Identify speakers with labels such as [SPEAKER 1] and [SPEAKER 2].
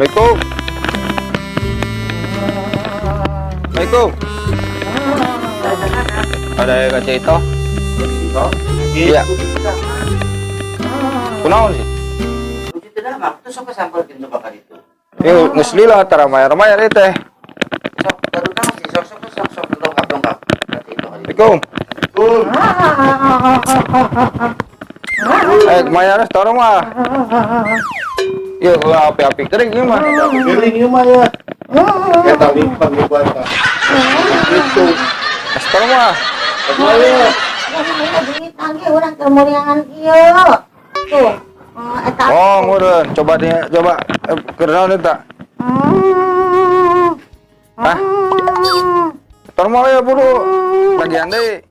[SPEAKER 1] Assalamualaikum. Assalamualaikum. Ada yang kasih itu? Iya. Kunaon sih?
[SPEAKER 2] Lucu tidak mak, tuh sok sampel pintu bakal itu.
[SPEAKER 1] Ini ngeslila tara mayar itu teh.
[SPEAKER 2] Sok baru kan sih sok dongkap.
[SPEAKER 1] Assalamualaikum. Mayarnya setorong mah. Iya, ulah api-api kering ieu mah.
[SPEAKER 3] Kering ieu mah ya. Ya tadi panggil baca. Itu.
[SPEAKER 1] Setorong mah.
[SPEAKER 3] Saya
[SPEAKER 4] Duit lagi orang kemuriangan kieu. Tuh. Eta.
[SPEAKER 1] Oh, meureun. Coba kerenaun eta. Hah? Setorong mah ya buru. Bagian deui.